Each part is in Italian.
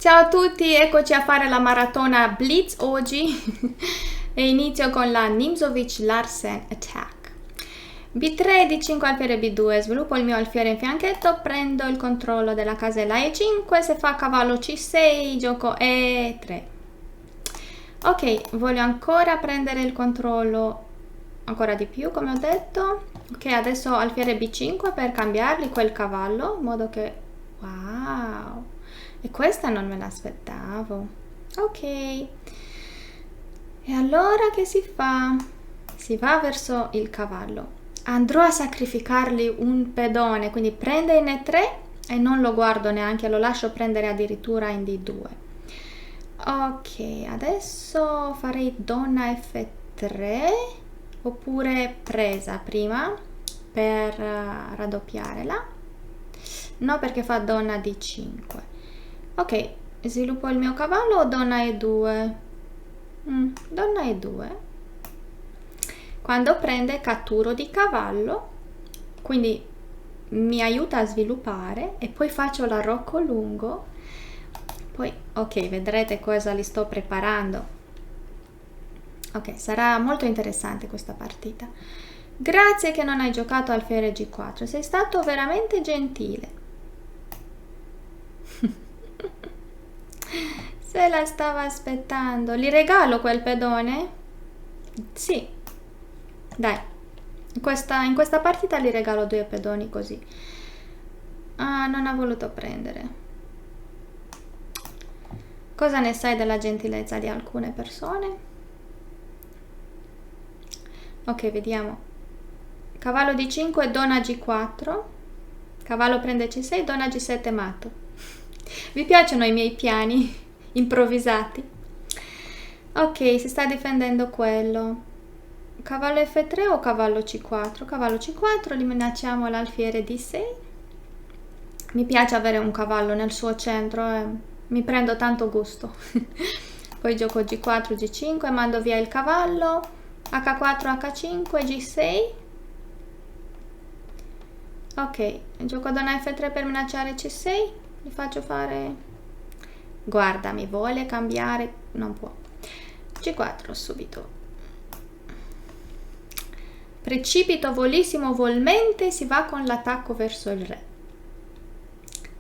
Ciao a tutti, eccoci a fare la maratona Blitz oggi e inizio con la Nimzowitsch Larsen Attack. B3, D5, alfiere B2, sviluppo il mio alfiere in fianchetto, prendo il controllo della casella E5, se fa cavallo C6, gioco E3. Ok, voglio ancora prendere il controllo ancora di più, come ho detto. Ok, adesso alfiere B5 per cambiargli quel cavallo, in modo che... Wow! E questa non me l'aspettavo. Ok. E allora che si fa? Si va verso il cavallo. Andrò a sacrificargli un pedone, quindi prende in E3 e non lo guardo neanche, lo lascio prendere addirittura in D2. Ok, adesso farei donna F3 oppure presa prima per raddoppiarla. No, perché fa donna D5. Ok, sviluppo il mio cavallo o donna E2? Donna E2. Quando prende catturo di cavallo, quindi mi aiuta a sviluppare e poi faccio l'arrocco lungo. Poi, ok, vedrete cosa li sto preparando. Ok, sarà molto interessante questa partita. Grazie che non hai giocato alfiere G4, sei stato veramente gentile. Se la stava aspettando. Gli regalo quel pedone? Sì. Dai. In questa partita gli regalo 2 pedoni così. Ah, non ha voluto prendere. Cosa ne sai della gentilezza di alcune persone? Ok, vediamo. Cavallo D5, donna G4. Cavallo prende C6, donna G7 matto. Vi piacciono i miei piani improvvisati? Ok, si sta difendendo quello. Cavallo F3 o cavallo C4? Cavallo C4, minacciamo l'alfiere D6. Mi piace avere un cavallo nel suo centro, mi prendo tanto gusto. Poi gioco G4, G5, mando via il cavallo, H4, H5, G6. Ok, gioco donna F3 per minacciare C6, gli faccio fare... Guarda, mi vuole cambiare, non può. G4 subito. Precipito volissimo volmente, si va con l'attacco verso il re.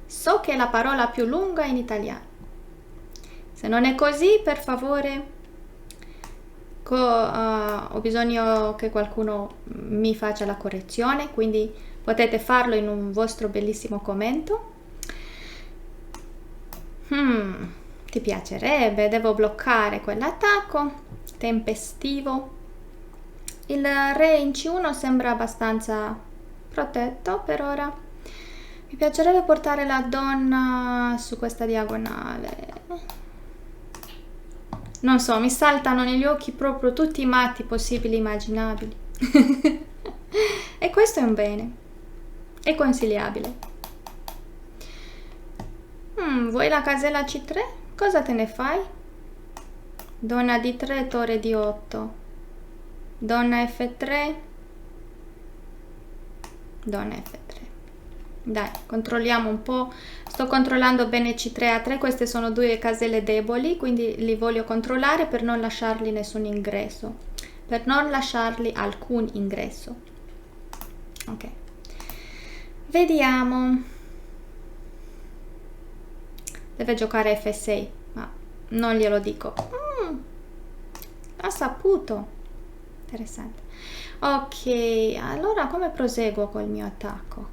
So che è la parola più lunga in italiano. Se non è così, per favore, ho bisogno che qualcuno mi faccia la correzione, quindi potete farlo in un vostro bellissimo commento. Ti piacerebbe? Devo bloccare quell'attacco tempestivo. Il re in C1 sembra abbastanza protetto per ora. Mi piacerebbe portare la donna su questa diagonale. Non so, mi saltano negli occhi proprio tutti i matti possibili e immaginabili. E questo è un bene. È consigliabile. Vuoi la casella C3? Cosa te ne fai? Donna D3, torre D8. Donna F3. Donna F3. Dai, controlliamo un po'. Sto controllando bene C3 A3, queste sono 2 caselle deboli, quindi li voglio controllare per non lasciargli nessun ingresso. Per non lasciargli alcun ingresso. Ok. Vediamo. Deve giocare F6, ma non glielo dico. Ha saputo. Interessante. Ok, allora come proseguo col mio attacco?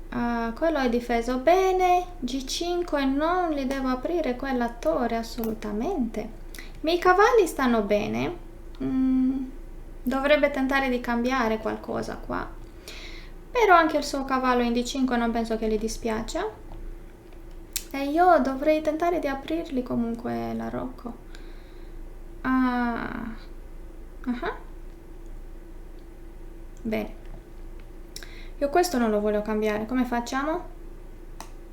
Quello è difeso bene. G5 non li devo aprire quella torre assolutamente. I miei cavalli stanno bene. Dovrebbe tentare di cambiare qualcosa qua, però anche il suo cavallo in D5 non penso che gli dispiaccia e io dovrei tentare di aprirgli comunque la rocco. Bene, io questo non lo voglio cambiare. Come facciamo?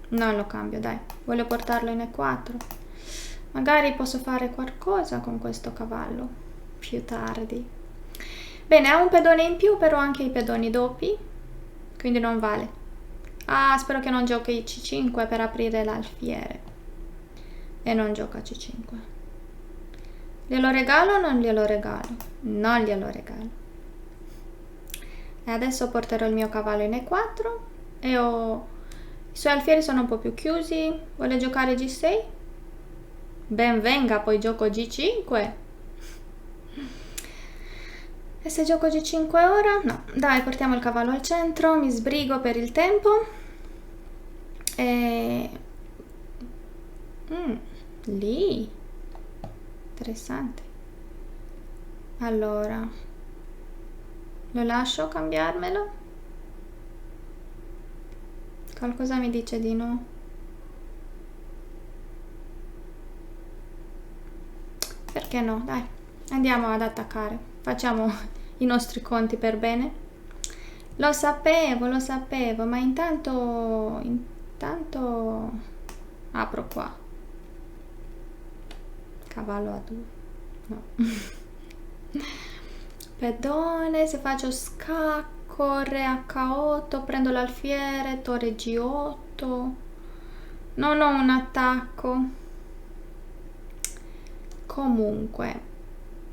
Non lo cambio, dai, voglio portarlo in E4. Magari posso fare qualcosa con questo cavallo più tardi. Bene, ha un pedone in più, però anche i pedoni doppi, quindi non vale. Spero che non giochi C5 per aprire l'alfiere. e non gioca C5. Glielo regalo o non glielo regalo? Non glielo regalo. E adesso porterò il mio cavallo in E4 e i suoi alfieri sono un po' più chiusi. Vuole giocare G6? Ben venga, poi gioco G5. E se gioco G5 ora? No, dai, portiamo il cavallo al centro, mi sbrigo per il tempo. E... lì. Interessante. Allora, lo lascio cambiarmelo? Qualcosa mi dice di no. Perché no? Dai, andiamo ad attaccare. Facciamo i nostri conti per bene. Lo sapevo, ma intanto apro qua. Cavallo a 2. No. Pedone, se faccio scacco, re H8, prendo l'alfiere, torre G8. Non ho un attacco. Comunque,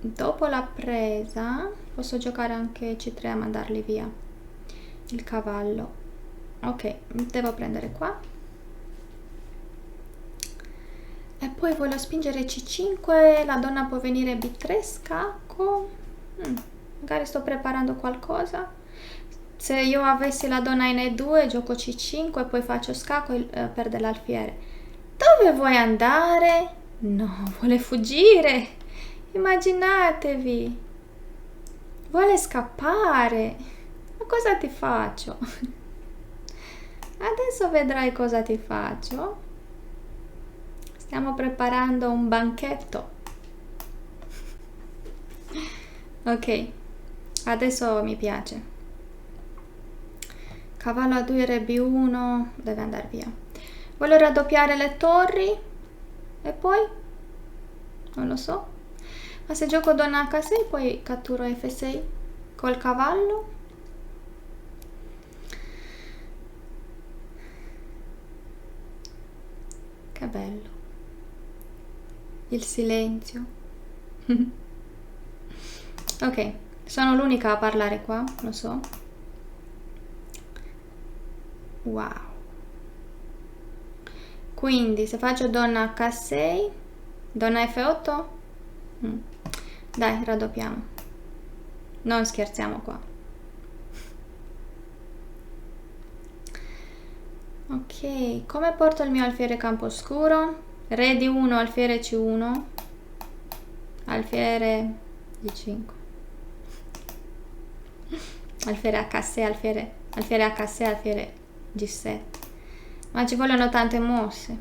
dopo la presa, posso giocare anche C3 a mandarli via. Il cavallo. Ok, devo prendere qua. E poi voglio spingere C5, la donna può venire B3, scacco. Magari sto preparando qualcosa. Se io avessi la donna in E2, gioco C5 e poi faccio scacco e perde l'alfiere. Dove vuoi andare? No, vuole fuggire. Immaginatevi. Vuole scappare. Ma cosa ti faccio? Adesso vedrai cosa ti faccio. Stiamo preparando un banchetto. Ok, adesso mi piace. Cavallo a 2, re B1, deve andare via. Voglio raddoppiare le torri e poi? Non lo so. Ma se gioco donna H6 poi catturo F6 col cavallo. Che bello. Il silenzio. Ok, sono l'unica a parlare qua, lo so. Wow. Quindi se faccio donna H6, donna F8? Dai, raddoppiamo. Non scherziamo qua. Ok, come porto il mio alfiere camposcuro? Re D1, alfiere C1, alfiere D5, alfiere H6, alfiere H6, alfiere G7. Ma ci vogliono tante mosse.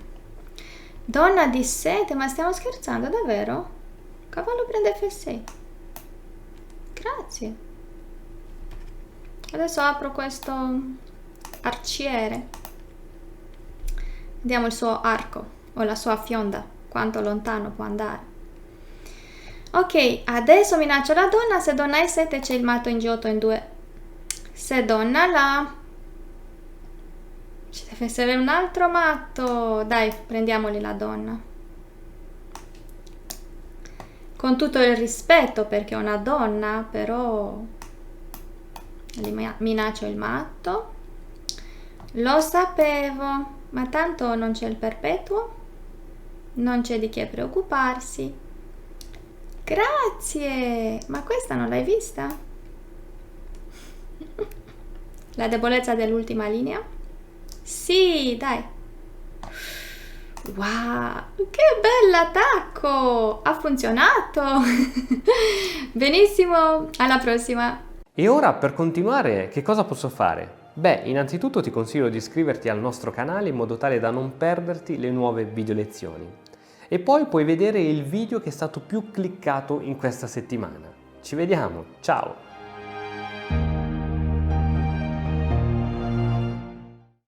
Donna D7, ma stiamo scherzando, davvero? Cavallo prende F6. Grazie. Adesso apro questo arciere. Vediamo il suo arco o la sua fionda, quanto lontano può andare. Ok, adesso minaccio la donna. Se donna E7 c'è il matto in G8 in 2. Se donna là, ci deve essere un altro matto. Dai, prendiamoli la donna. Con tutto il rispetto perché è una donna, però minaccio il matto. Lo sapevo, ma tanto non c'è il perpetuo. Non c'è di che preoccuparsi. Grazie! Ma questa non l'hai vista? La debolezza dell'ultima linea? Sì, dai. Wow, che bell'attacco! Ha funzionato! Benissimo, alla prossima! E ora per continuare che cosa posso fare? Beh, innanzitutto ti consiglio di iscriverti al nostro canale in modo tale da non perderti le nuove video lezioni. E poi puoi vedere il video che è stato più cliccato in questa settimana. Ci vediamo, ciao!